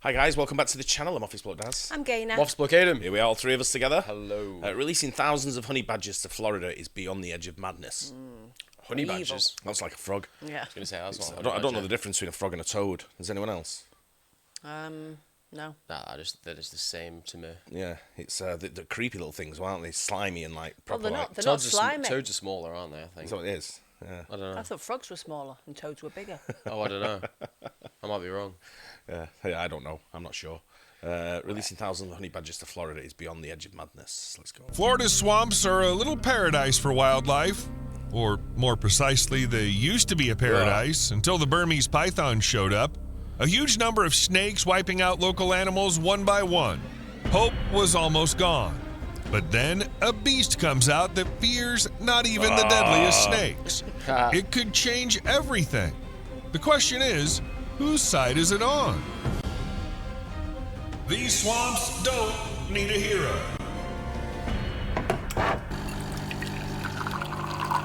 Hi guys, welcome back to the channel. I'm Office Bloke Daz. I'm Gaynor. Office Bloke Aidan. Here we are, all three of us together. Hello. Releasing thousands of honey badgers to Florida is beyond the edge of madness. Honey Evil. badgers. That's like a frog. Yeah. I was going to say, that's not I don't know the difference between a frog and a toad. Does anyone else? No. Nah, they're just the same to me. Yeah, it's the creepy little things, aren't they? Slimy and like proper. they're like, not. They're not slimy. Toads are smaller, aren't they, I think? That's what it is. Yeah. I don't know. I thought frogs were smaller and toads were bigger. Oh, I don't know. I might be wrong. Yeah, I don't know. I'm not sure. Releasing thousands of honey badgers to Florida is beyond the edge of madness. Let's go. Florida's swamps are a little paradise for wildlife. Or more precisely, they used to be a paradise until the Burmese python showed up. A huge number of snakes wiping out local animals one by one. Hope was almost gone. But then a beast comes out that fears not even the deadliest snakes. It could change everything. The question is, whose side is it on? These swamps don't need a hero.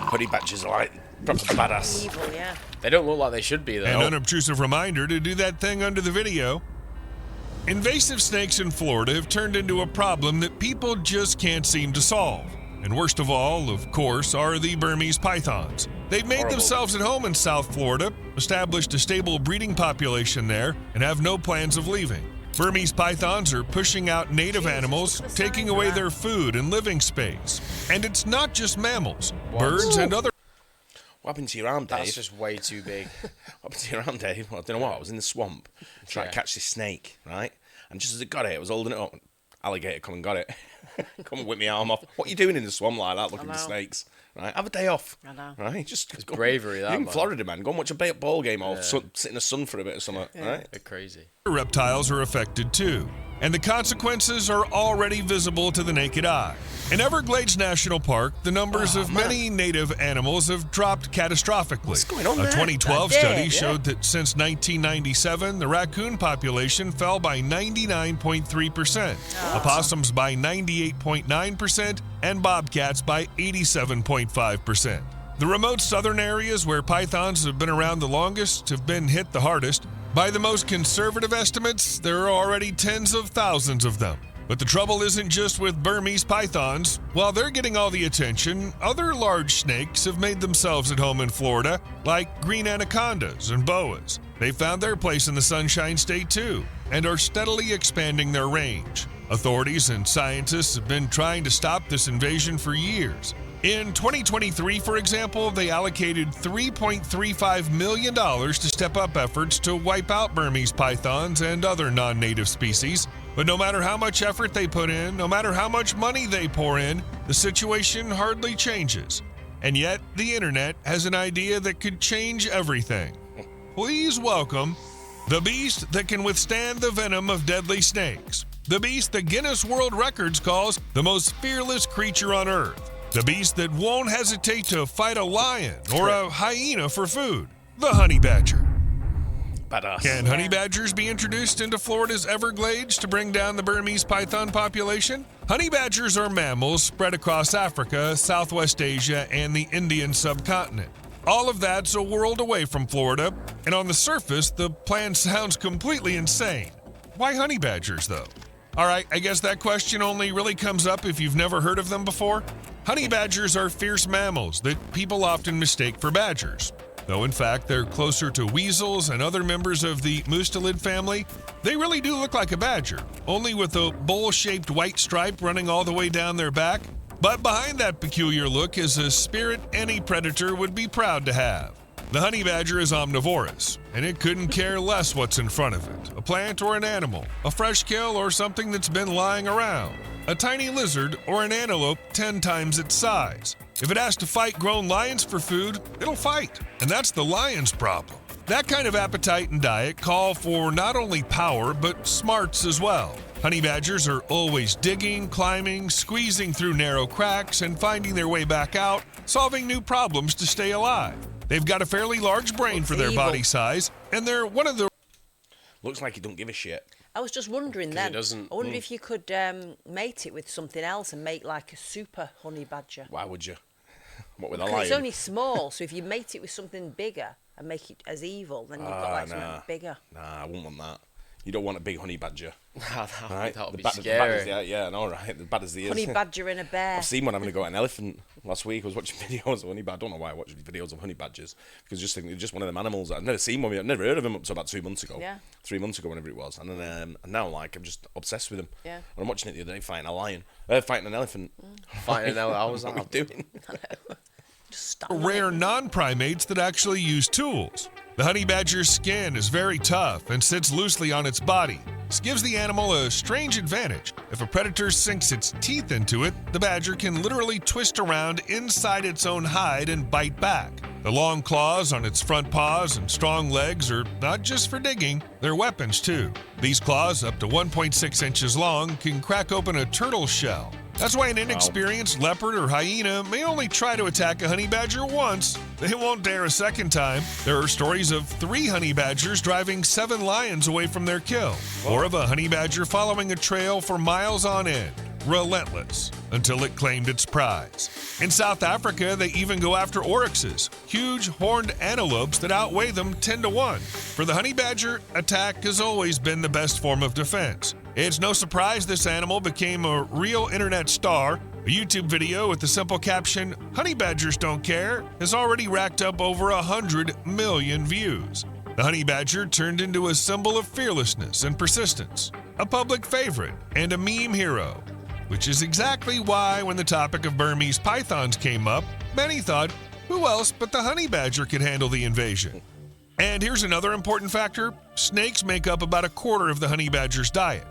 Honey badgers are like proper badass. Evil, yeah. They don't look like they should be, though. An unobtrusive reminder to do that thing under the video. Invasive snakes in Florida have turned into a problem that people just can't seem to solve. And worst of all, of course, are the Burmese pythons. They've made themselves at home in South Florida, established a stable breeding population there, and have no plans of leaving. Burmese pythons are pushing out native animals, taking away their food and living space. And it's not just mammals, birds and other... What happened to your arm, Dave? That's just way too big. What happened to your arm, Dave? Well, I don't know what. I was in the swamp trying to catch this snake, right? And just as it got it, I was holding it up. Alligator come and got it. Come and whip my arm off. What are you doing in the swamp like that, looking for snakes? Right? Have a day off. I know. Right? Just it's bravery, that, You're in man. Florida, man. Go and watch a ball game or sit in the sun for a bit or something. Right? They're crazy. reptiles are affected too, and the consequences are already visible to the naked eye. In Everglades National Park, the numbers of many native animals have dropped catastrophically. What's going on A there? 2012 That did, study yeah. showed that since 1997, the raccoon population fell by 99.3%, opossums by 98.9%, and bobcats by 87.5%. The remote southern areas where pythons have been around the longest have been hit the hardest. By the most conservative estimates, there are already tens of thousands of them. But the trouble isn't just with Burmese pythons. While they're getting all the attention, other large snakes have made themselves at home in Florida, like green anacondas and boas. They found their place in the Sunshine State too, and are steadily expanding their range. Authorities and scientists have been trying to stop this invasion for years. In 2023, for example, they allocated $3.35 million to step up efforts to wipe out Burmese pythons and other non-native species. But no matter how much effort they put in, no matter how much money they pour in, the situation hardly changes. And yet, the internet has an idea that could change everything. Please welcome the beast that can withstand the venom of deadly snakes. The beast that Guinness World Records calls the most fearless creature on Earth. The beast that won't hesitate to fight a lion or a hyena for food. The honey badger. Badass. Can honey badgers be introduced into Florida's Everglades to bring down the Burmese python population? Honey badgers are mammals spread across Africa, Southwest Asia, and the Indian subcontinent. All of that's a world away from Florida, and on the surface, the plan sounds completely insane. Why honey badgers, though? All right, I guess that question only really comes up if you've never heard of them before. Honey badgers are fierce mammals that people often mistake for badgers. Though in fact they're closer to weasels and other members of the mustelid family, they really do look like a badger, only with a bowl-shaped white stripe running all the way down their back. But behind that peculiar look is a spirit any predator would be proud to have. The honey badger is omnivorous, and it couldn't care less what's in front of it, a plant or an animal, a fresh kill or something that's been lying around, a tiny lizard or an antelope 10 times its size. If it has to fight grown lions for food, it'll fight, and that's the lion's problem. That kind of appetite and diet call for not only power, but smarts as well. Honey badgers are always digging, climbing, squeezing through narrow cracks, and finding their way back out, solving new problems to stay alive. They've got a fairly large brain for their body size, and they're one of the... Looks like he don't give a shit. I was just wondering then. doesn't- I wondered if you could mate it with something else and make like a super honey badger. Why would you? What with a 'Cause lion? it's only small, so if you mate it with something bigger and make it as evil, then you've got like something bigger. Nah, I wouldn't want that. you don't want a big honey badger. Right? That would The be bad as scary. yeah, I know, right? The bad as the is. Honey badger and a bear. I've seen one having a go at an elephant last week. I was watching videos of honey badger. I don't know why I watched videos of honey badgers, because I just think they're just one of them animals. I've never seen one. I've never heard of them up to about 2 months ago. Yeah. 3 months ago, whenever it was. And then and now, like, I'm just obsessed with them. Yeah. And I'm watching it the other day fighting a lion, fighting an elephant. Fighting an elephant. I was What like, are we doing? Just stand on Rare it. non-primates that actually use tools. The honey badger's skin is very tough and sits loosely on its body. This gives the animal a strange advantage. If a predator sinks its teeth into it, the badger can literally twist around inside its own hide and bite back. The long claws on its front paws and strong legs are not just for digging, they're weapons too. These claws, up to 1.6 inches long, can crack open a turtle shell. That's why an inexperienced leopard or hyena may only try to attack a honey badger once. They won't dare a second time. There are stories of 3 honey badgers driving 7 lions away from their kill, or of a honey badger following a trail for miles on end, relentless, until it claimed its prize. In South Africa, they even go after oryxes, huge horned antelopes that outweigh them 10 to 1. For the honey badger, attack has always been the best form of defense. It's no surprise this animal became a real internet star. A YouTube video with the simple caption, "Honey badgers don't care," has already racked up over 100 million views. The honey badger turned into a symbol of fearlessness and persistence, a public favorite, and a meme hero. Which is exactly why when the topic of Burmese pythons came up, many thought, who else but the honey badger could handle the invasion? And here's another important factor. Snakes make up about a quarter of the honey badger's diet.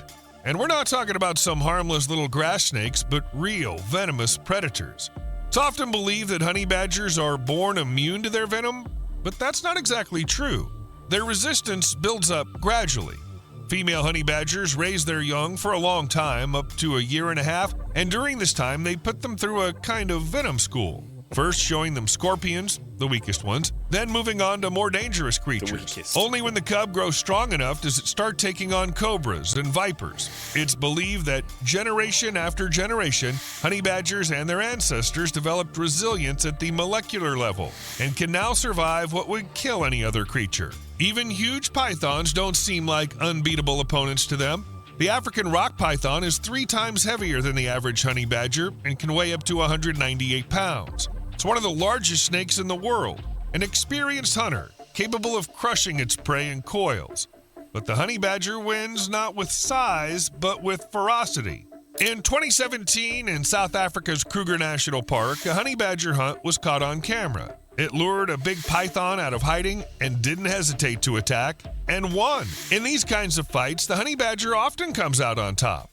And we're not talking about some harmless little grass snakes, but real venomous predators. It's often believed that honey badgers are born immune to their venom, but that's not exactly true. Their resistance builds up gradually. Female honey badgers raise their young for a long time, up to 1.5 years, and during this time they put them through a kind of venom school. First showing them scorpions, the weakest ones, then moving on to more dangerous creatures. Only when the cub grows strong enough does it start taking on cobras and vipers. It's believed that generation after generation, honey badgers and their ancestors developed resilience at the molecular level and can now survive what would kill any other creature. Even huge pythons don't seem like unbeatable opponents to them. The African rock python is 3 times heavier than the average honey badger and can weigh up to 198 pounds. It's one of the largest snakes in the world, an experienced hunter capable of crushing its prey in coils. But the honey badger wins not with size, but with ferocity. In 2017, in South Africa's Kruger National Park, a honey badger hunt was caught on camera. It lured a big python out of hiding and didn't hesitate to attack, and won. In these kinds of fights, the honey badger often comes out on top.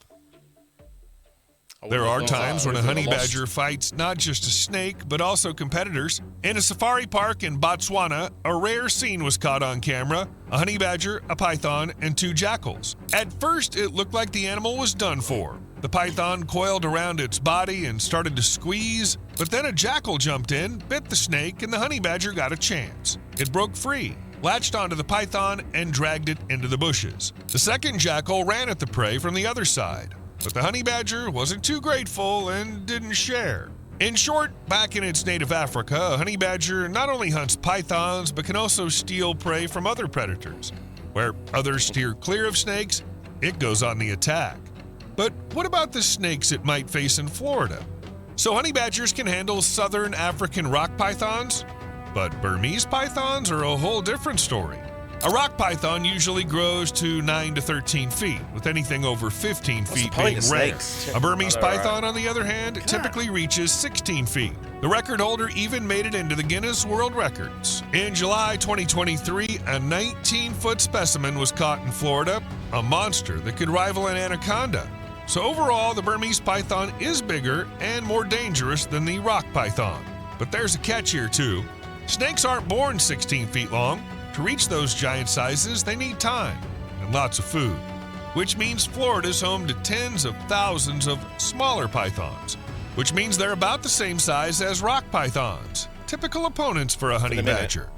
There are times when a honey badger fights not just a snake, but also competitors. In a safari park in Botswana, a rare scene was caught on camera: a honey badger, a python, and 2 jackals. At first, it looked like the animal was done for. The python coiled around its body and started to squeeze, but then a jackal jumped in, bit the snake, and the honey badger got a chance. It broke free, latched onto the python, and dragged it into the bushes. The second jackal ran at the prey from the other side, but the honey badger wasn't too grateful and didn't share. In short, back in its native Africa, a honey badger not only hunts pythons, but can also steal prey from other predators. Where others steer clear of snakes, it goes on the attack. But what about the snakes it might face in Florida? So honey badgers can handle southern African rock pythons, but Burmese pythons are a whole different story. A rock python usually grows to 9 to 13 feet, with anything over 15 feet being rare. A Burmese python, on the other hand, typically reaches 16 feet. The record holder even made it into the Guinness World Records. In July 2023, a 19-foot specimen was caught in Florida, a monster that could rival an anaconda. So overall, the Burmese python is bigger and more dangerous than the rock python. But there's a catch here too. Snakes aren't born 16 feet long. To reach those giant sizes, they need time and lots of food, which means Florida's home to tens of thousands of smaller pythons, which means they're about the same size as rock pythons, typical opponents for a honey badger.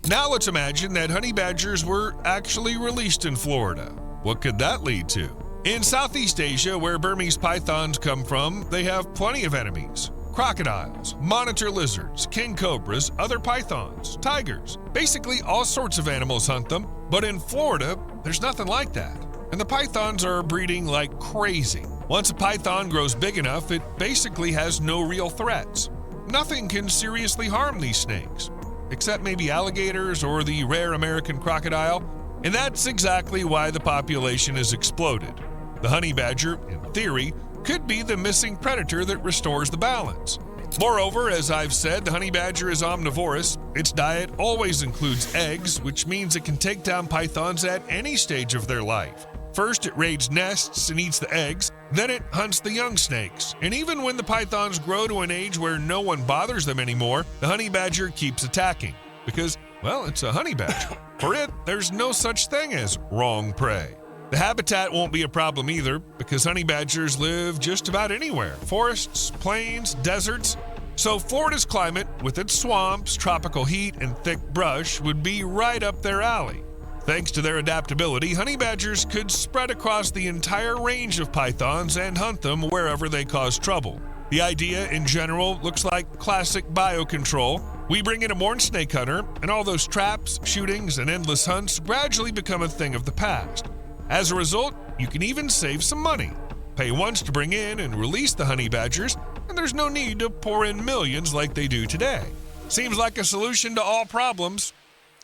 Now let's imagine that honey badgers were actually released in Florida. What could that lead to? In Southeast Asia, where Burmese pythons come from, they have plenty of enemies. Crocodiles, monitor lizards, king cobras, other pythons, tigers. Basically, all sorts of animals hunt them, but in Florida, there's nothing like that. and the pythons are breeding like crazy. Once a python grows big enough, it basically has no real threats. Nothing can seriously harm these snakes, except maybe alligators or the rare American crocodile, and that's exactly why the population has exploded. The honey badger, in theory, could be the missing predator that restores the balance. Moreover, as I've said, the honey badger is omnivorous. Its diet always includes eggs, which means it can take down pythons at any stage of their life. First, it raids nests and eats the eggs, then it hunts the young snakes. And even when the pythons grow to an age where no one bothers them anymore, the honey badger keeps attacking. Because, well, it's a honey badger. For it, there's no such thing as wrong prey. The habitat won't be a problem either, because honey badgers live just about anywhere. Forests, plains, deserts. So Florida's climate, with its swamps, tropical heat, and thick brush, would be right up their alley. Thanks to their adaptability, honey badgers could spread across the entire range of pythons and hunt them wherever they cause trouble. The idea, in general, looks like classic biocontrol. We bring in a born snake hunter, and all those traps, shootings, and endless hunts gradually become a thing of the past. As a result, you can even save some money. Pay once to bring in and release the honey badgers, and there's no need to pour in millions like they do today. Seems like a solution to all problems.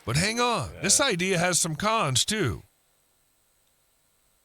But hang on, this idea has some cons too.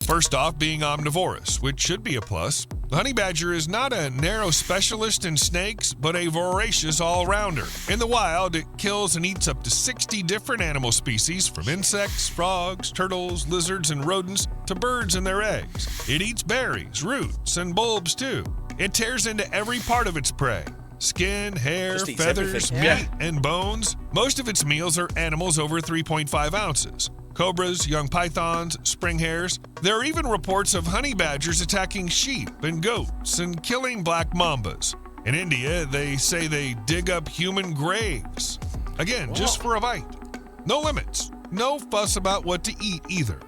First off, being omnivorous, which should be a plus. The honey badger is not a narrow specialist in snakes, but a voracious all-rounder. In the wild, it kills and eats up to 60 different animal species, from insects, frogs, turtles, lizards, and rodents, to birds and their eggs. It eats berries, roots, and bulbs too. It tears into every part of its prey. Skin, hair, feathers, meat, and bones. Most of its meals are animals over 3.5 ounces. Cobras, young pythons, spring hares. There are even reports of honey badgers attacking sheep and goats and killing black mambas. In India, they say they dig up human graves. Again, just for a bite. No limits. No fuss about what to eat either.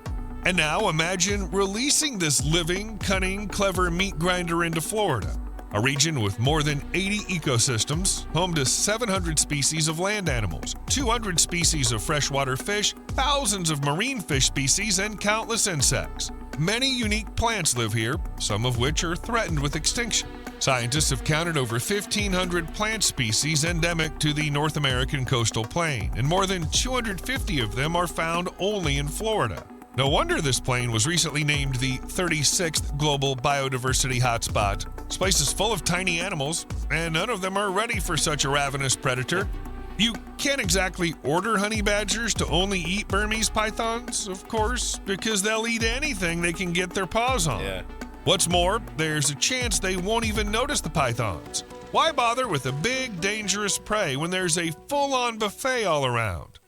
And now imagine releasing this living, cunning, clever meat grinder into Florida. A region with more than 80 ecosystems, home to 700 species of land animals, 200 species of freshwater fish, thousands of marine fish species, and countless insects. Many unique plants live here, some of which are threatened with extinction. Scientists have counted over 1,500 plant species endemic to the North American coastal plain, and more than 250 of them are found only in Florida. No wonder this plain was recently named the 36th Global Biodiversity Hotspot. This place is full of tiny animals, and none of them are ready for such a ravenous predator. You can't exactly order honey badgers to only eat Burmese pythons, of course, because they'll eat anything they can get their paws on. Yeah. What's more, there's a chance they won't even notice the pythons. Why bother with a big, dangerous prey when there's a full-on buffet all around?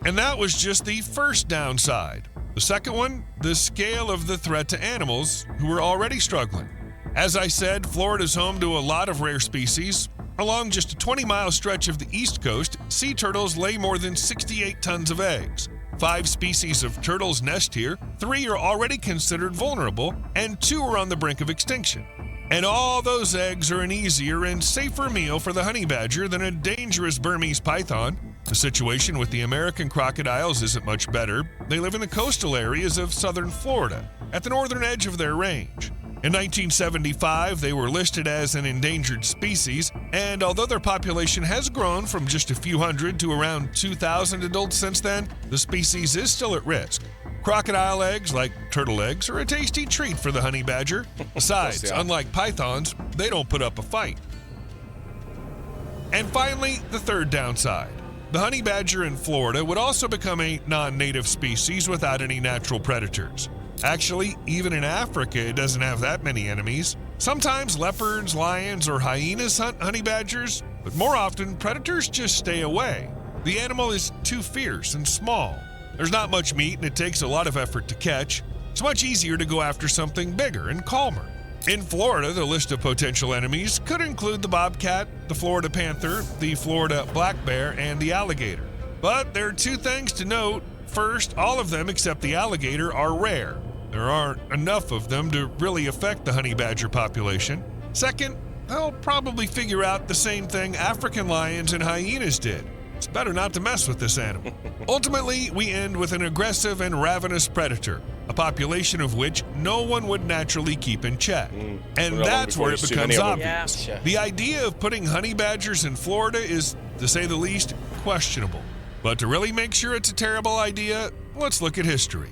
And that was just the first downside. The second one, the scale of the threat to animals who were already struggling. As I said, Florida's home to a lot of rare species. Along just a 20-mile stretch of the East Coast, sea turtles lay more than 68 tons of eggs. 5 species of turtles nest here, 3 are already considered vulnerable, and 2 are on the brink of extinction. And all those eggs are an easier and safer meal for the honey badger than a dangerous Burmese python. The situation with the American crocodiles isn't much better. They live in the coastal areas of southern Florida, at the northern edge of their range. In 1975, they were listed as an endangered species, and although their population has grown from just a few hundred to around 2,000 adults since then, the species is still at risk. Crocodile eggs, like turtle eggs, are a tasty treat for the honey badger. Besides, unlike pythons, they don't put up a fight. And finally, the third downside. The honey badger in Florida would also become a non-native species without any natural predators. Actually, even in Africa, it doesn't have that many enemies. Sometimes leopards, lions, or hyenas hunt honey badgers, but more often, predators just stay away. The animal is too fierce and small. There's not much meat, and it takes a lot of effort to catch. It's much easier to go after something bigger and calmer. In Florida, the list of potential enemies could include the bobcat, the Florida panther, the Florida black bear, and the alligator. But there are 2 things to note. First, all of them except the alligator are rare. There aren't enough of them to really affect the honey badger population. Second, they'll probably figure out the same thing African lions and hyenas did. It's better not to mess with this animal. Ultimately, we end with an aggressive and ravenous predator. a population of which no one would naturally keep in check. And Not long that's before where you it see becomes many of obvious. them. Yeah. The idea of putting honey badgers in Florida is, to say the least, questionable. But to really make sure it's a terrible idea, let's look at history.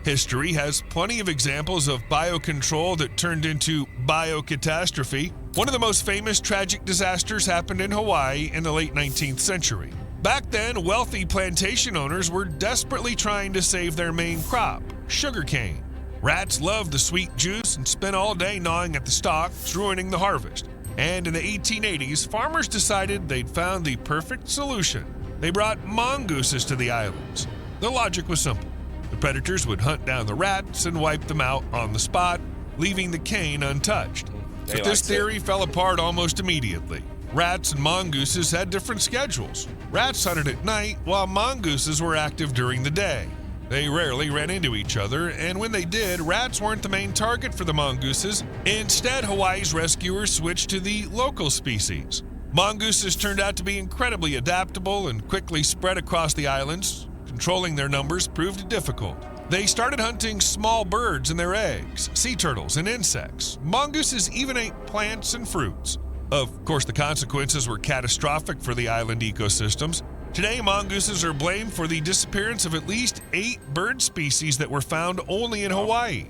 History has plenty of examples of biocontrol that turned into biocatastrophe. One of the most famous tragic disasters happened in Hawaii in the late 19th century. Back then, wealthy plantation owners were desperately trying to save their main crop, sugarcane. Rats loved the sweet juice and spent all day gnawing at the stalks, ruining the harvest. And in the 1880s, farmers decided they'd found the perfect solution. They brought mongooses to the islands. The logic was simple. The predators would hunt down the rats and wipe them out on the spot, leaving the cane untouched. But this theory fell apart almost immediately. Rats and mongooses had different schedules. Rats hunted at night, while mongooses were active during the day. They rarely ran into each other, and when they did, rats weren't the main target for the mongooses. Instead, Hawaii's rescuers switched to the local species. Mongooses turned out to be incredibly adaptable and quickly spread across the islands. Controlling their numbers proved difficult. They started hunting small birds and their eggs, sea turtles and insects. Mongooses even ate plants and fruits. Of course, the consequences were catastrophic for the island ecosystems. Today, mongooses are blamed for the disappearance of at least 8 bird species that were found only in Hawaii.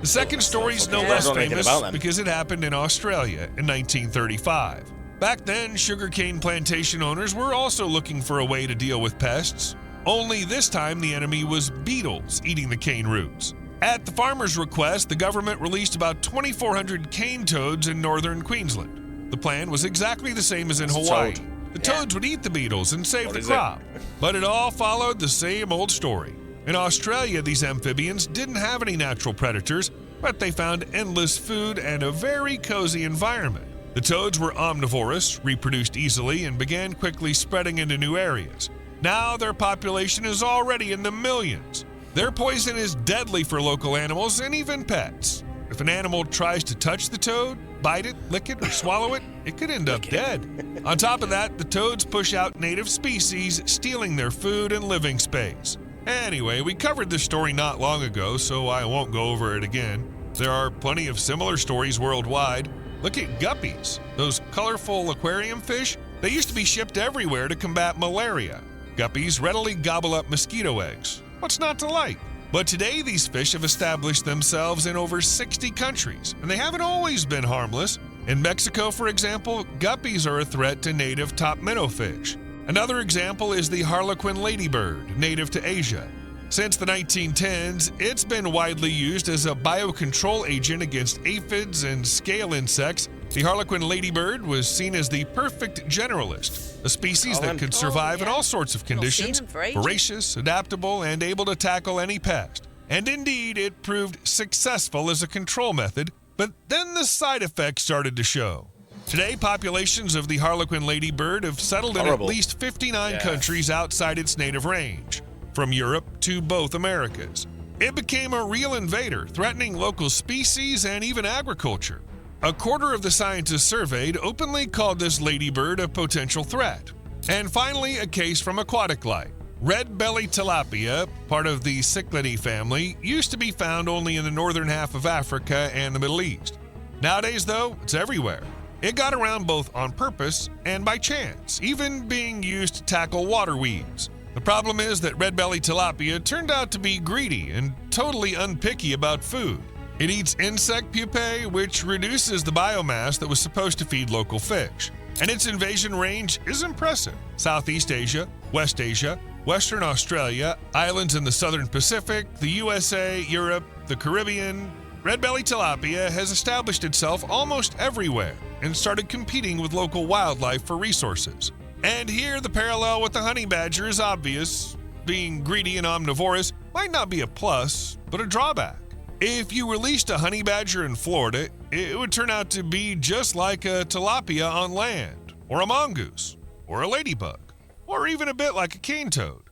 The second story is no less famous because it happened in Australia in 1935. Back then, sugarcane plantation owners were also looking for a way to deal with pests. Only this time, the enemy was beetles eating the cane roots. At the farmers' request, the government released about 2,400 cane toads in northern Queensland. The plan was exactly the same as in Hawaii. The toads would eat the beetles and save the crop. But it all followed the same old story. In Australia, these amphibians didn't have any natural predators, but they found endless food and a very cozy environment. The toads were omnivorous, reproduced easily, and began quickly spreading into new areas. Now their population is already in the millions. Their poison is deadly for local animals and even pets. If an animal tries to touch the toad, bite it, lick it, or swallow it, it could end up dead. On top of that, the toads push out native species, stealing their food and living space. Anyway, we covered this story not long ago, so I won't go over it again. There are plenty of similar stories worldwide. Look at guppies, those colorful aquarium fish. They used to be shipped everywhere to combat malaria. Guppies readily gobble up mosquito eggs. What's not to like? But today, these fish have established themselves in over 60 countries, and they haven't always been harmless. In Mexico, for example, guppies are a threat to native top minnow fish. Another example is the harlequin ladybird, native to Asia. Since the 1910s, it's been widely used as a biocontrol agent against aphids and scale insects. The harlequin ladybird was seen as the perfect generalist, a species that could survive in all sorts of conditions, voracious, adaptable, and able to tackle any pest. And indeed, it proved successful as a control method, but then the side effects started to show. Today, populations of the harlequin ladybird have settled in at least 59 countries outside its native range, from Europe to both Americas. It became a real invader, threatening local species and even agriculture. A quarter of the scientists surveyed openly called this ladybird a potential threat. And finally, a case from aquatic life. Red-bellied tilapia, part of the Cichlidae family, used to be found only in the northern half of Africa and the Middle East. Nowadays, though, it's everywhere. It got around both on purpose and by chance, even being used to tackle water weeds. The problem is that red-bellied tilapia turned out to be greedy and totally unpicky about food. It eats insect pupae, which reduces the biomass that was supposed to feed local fish. And its invasion range is impressive. Southeast Asia, West Asia, Western Australia, islands in the Southern Pacific, the USA, Europe, the Caribbean. Red-bellied tilapia has established itself almost everywhere and started competing with local wildlife for resources. And here the parallel with the honey badger is obvious. Being greedy and omnivorous might not be a plus, but a drawback. If you released a honey badger in Florida, it would turn out to be just like a tilapia on land, or a mongoose, or a ladybug, or even a bit like a cane toad.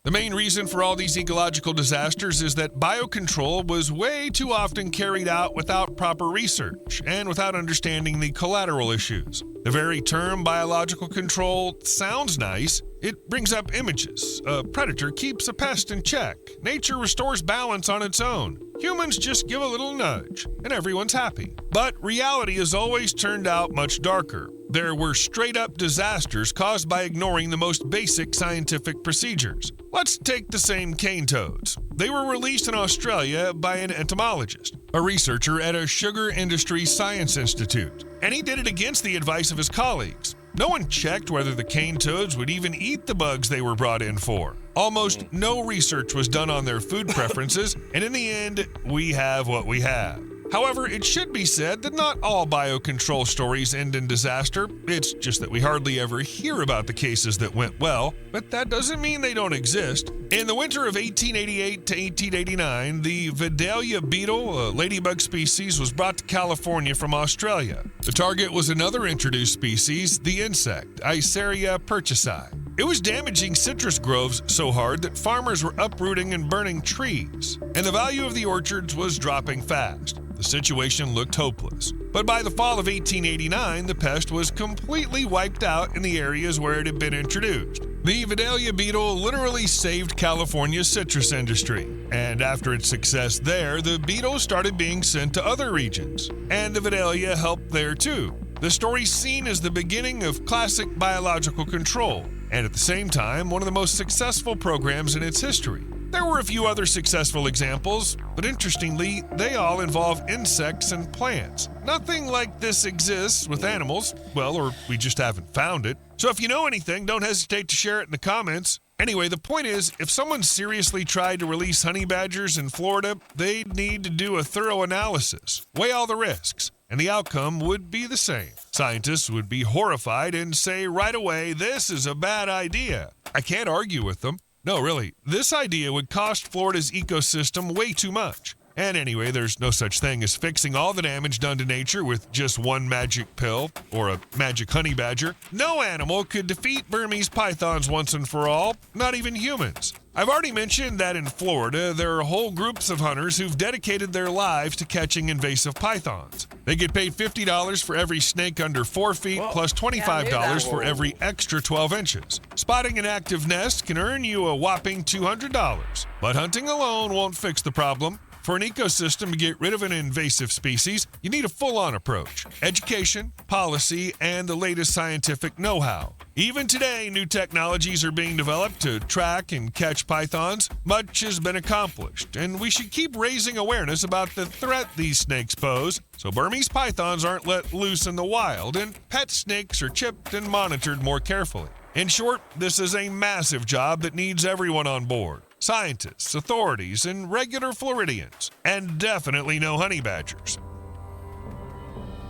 The main reason for all these ecological disasters is that biocontrol was way too often carried out without proper research and without understanding the collateral issues. The very term biological control sounds nice. It brings up images. A predator keeps a pest in check. Nature restores balance on its own. Humans just give a little nudge, and everyone's happy. But reality has always turned out much darker. There were straight-up disasters caused by ignoring the most basic scientific procedures. Let's take the same cane toads. They were released in Australia by an entomologist, a researcher at a sugar industry science institute, and he did it against the advice of his colleagues. No one checked whether the cane toads would even eat the bugs they were brought in for. Almost no research was done on their food preferences, and in the end, we have what we have. However, it should be said that not all biocontrol stories end in disaster. It's just that we hardly ever hear about the cases that went well, but that doesn't mean they don't exist. In the winter of 1888 to 1889, the Vidalia beetle, a ladybug species, was brought to California from Australia. The target was another introduced species, the insect, Eiseria purchasei. It was damaging citrus groves so hard that farmers were uprooting and burning trees, and the value of the orchards was dropping fast. The situation looked hopeless. But by the fall of 1889, the pest was completely wiped out in the areas where it had been introduced. The Vidalia beetle literally saved California's citrus industry, and after its success there, the beetle started being sent to other regions, and the Vidalia helped there too. The story's seen as the beginning of classic biological control, and at the same time, one of the most successful programs in its history. There were a few other successful examples, but interestingly, they all involve insects and plants. Nothing like this exists with animals, well, or we just haven't found it. So if you know anything, don't hesitate to share it in the comments. Anyway, the point is, if someone seriously tried to release honey badgers in Florida, they'd need to do a thorough analysis, weigh all the risks, and the outcome would be the same. Scientists would be horrified and say right away, this is a bad idea. I can't argue with them. No, really, this idea would cost Florida's ecosystem way too much. And anyway, there's no such thing as fixing all the damage done to nature with just one magic pill or a magic honey badger. No animal could defeat Burmese pythons once and for all, not even humans. I've already mentioned that in Florida, there are whole groups of hunters who've dedicated their lives to catching invasive pythons. They get paid $50 for every snake under 4 feet, plus $25 for every extra 12 inches. Spotting an active nest can earn you a whopping $200. But hunting alone won't fix the problem. For an ecosystem to get rid of an invasive species, you need a full-on approach. Education, policy, and the latest scientific know-how. Even today, new technologies are being developed to track and catch pythons. Much has been accomplished, and we should keep raising awareness about the threat these snakes pose, so Burmese pythons aren't let loose in the wild, and pet snakes are chipped and monitored more carefully. In short, this is a massive job that needs everyone on board. Scientists, authorities, and regular Floridians, and definitely no honey badgers.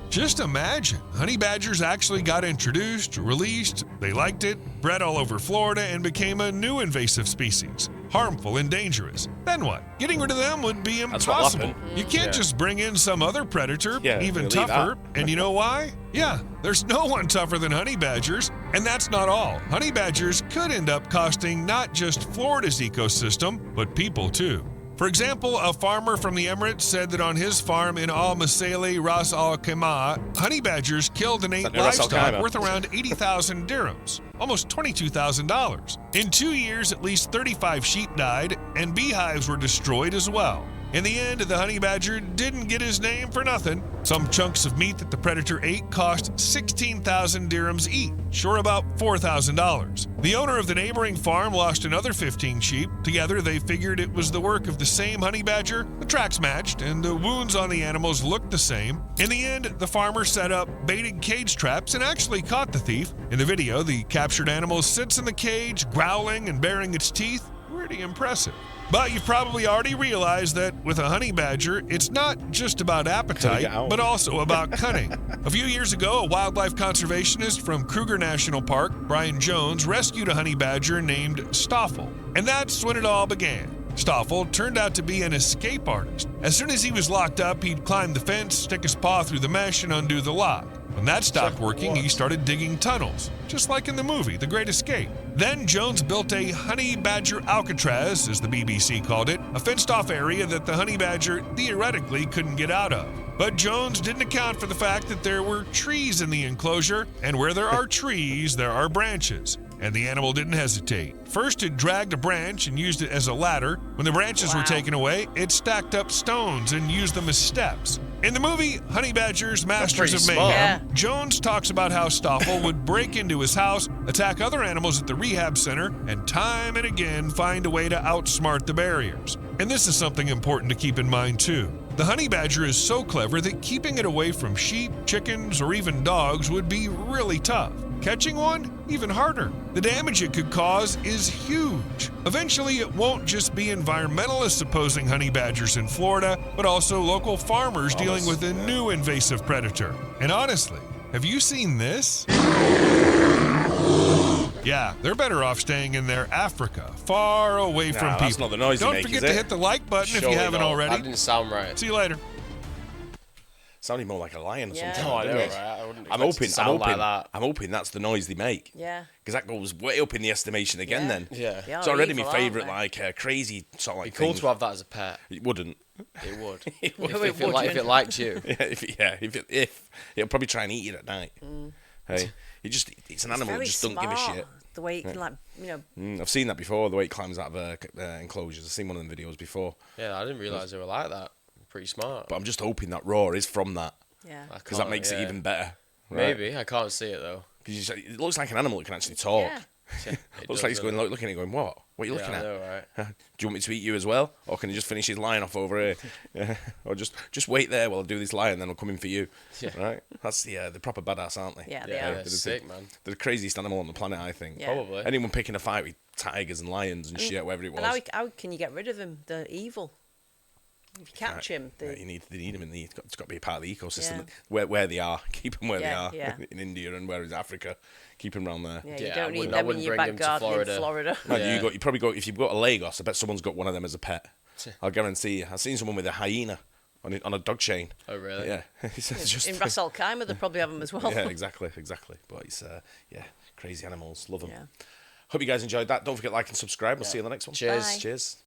Just imagine, honey badgers actually got introduced, released, they liked it, bred all over Florida, and became a new invasive species. Harmful and dangerous. Then what? Getting rid of them would be impossible. You can't just bring in some other predator, even tougher. And you know why? Yeah, there's no one tougher than honey badgers. And that's not all. Honey badgers could end up costing not just Florida's ecosystem, but people too. For example, a farmer from the Emirates said that on his farm in Al Masali, Ras Al Khaimah, honey badgers killed and ate livestock worth around 80,000 dirhams, almost $22,000. In 2 years, at least 35 sheep died, and beehives were destroyed as well. In the end, the honey badger didn't get his name for nothing. Some chunks of meat that the predator ate cost 16,000 dirhams each, or about $4,000. The owner of the neighboring farm lost another 15 sheep. Together, they figured it was the work of the same honey badger. The tracks matched, and the wounds on the animals looked the same. In the end, the farmer set up baited cage traps and actually caught the thief. In the video, the captured animal sits in the cage, growling and baring its teeth. Pretty impressive. But you've probably already realized that with a honey badger, it's not just about appetite, but also about cunning. A few years ago, a wildlife conservationist from Kruger National Park, Brian Jones, rescued a honey badger named Stoffel. And that's when it all began. Stoffel turned out to be an escape artist. As soon as he was locked up, he'd climb the fence, stick his paw through the mesh, and undo the lock. When that stopped working, he started digging tunnels, just like in the movie The Great Escape. Then Jones built a honey badger Alcatraz, as the BBC called it, a fenced-off area that the honey badger theoretically couldn't get out of. But Jones didn't account for the fact that there were trees in the enclosure, and where there are trees, there are branches. And the animal didn't hesitate. First, it dragged a branch and used it as a ladder. When the branches were taken away, it stacked up stones and used them as steps. In the movie Honey Badgers, Masters of pretty Mayhem, smart. Jones talks about how Stoffel would break into his house, attack other animals at the rehab center, and time and again find a way to outsmart the barriers. And this is something important to keep in mind too. The honey badger is so clever that keeping it away from sheep, chickens, or even dogs would be really tough. Catching one? Even harder. The damage it could cause is huge. Eventually, it won't just be environmentalists opposing honey badgers in Florida, but also local farmers dealing with a new invasive predator. And honestly, have you seen this? Yeah, they're better off staying in their Africa, far away from people. That's not the noise you Don't make, forget is to it? hit the like button if Surely you haven't not. already. That didn't sound right. See you later. Sounding more like a lion or Yeah. something. Oh, I know, doesn't right? it? I wouldn't I'm expect it hoping. to sound like that. I'm hoping that's the noise they make. Yeah. Because that goes way up in the estimation again. Yeah. Then. Yeah. They It's are already evil, my aren't favourite, they? like crazy sort of like It'd be cool thing. to have that as a pet. It wouldn't. It would. It would. if it liked you. Yeah, if it'll probably try and eat you at night. Hey, it's an animal that Very just don't give a smart, shit. The way it can, like, you know, I've seen that before. The way it climbs out of enclosures. I've seen one of them videos before. Yeah, I didn't realise they were like that. Pretty smart. But I'm just hoping that roar is from that, yeah. because that makes it even better. Right? Maybe. I can't see it, though. 'Cause it looks like an animal that can actually talk. Yeah. It Looks does, like he's doesn't going, looking at it, going, "What? What are you it? looking Yeah, I at? know, right? Do you want me to eat you as well, or can you just finish his line off over here? Yeah. Or just wait there while I do this line, then I'll come in for you." Yeah. Right? That's the proper badass, aren't they? Yeah, they Yeah, are. they're sick, man. They're the craziest animal on the planet, I think. Yeah. Probably. Anyone picking a fight with tigers and lions and shit, whatever it was. And how can you get rid of them? They're evil. If you catch him, Yeah, they... they need them in the. It's got to be a part of the ecosystem Yeah. where they are. Keep them where Yeah, they are yeah. in India, and where is Africa. Keep them around there. Yeah, you Yeah, I don't need wouldn't- I them in wouldn't your bring them back to garden in Florida. Florida. Man, Yeah. you probably got if you've got a Lagos. I bet someone's got one of them as a pet. I'll guarantee you. I've seen someone with a hyena on a dog chain. Oh, really? Yeah, it's just In Ras Al Khaimah, they probably have them as well. yeah, exactly. But it's crazy animals. Love them. Yeah. Hope you guys enjoyed that. Don't forget to like and subscribe. We'll see you in the next one. Cheers. Bye. Cheers.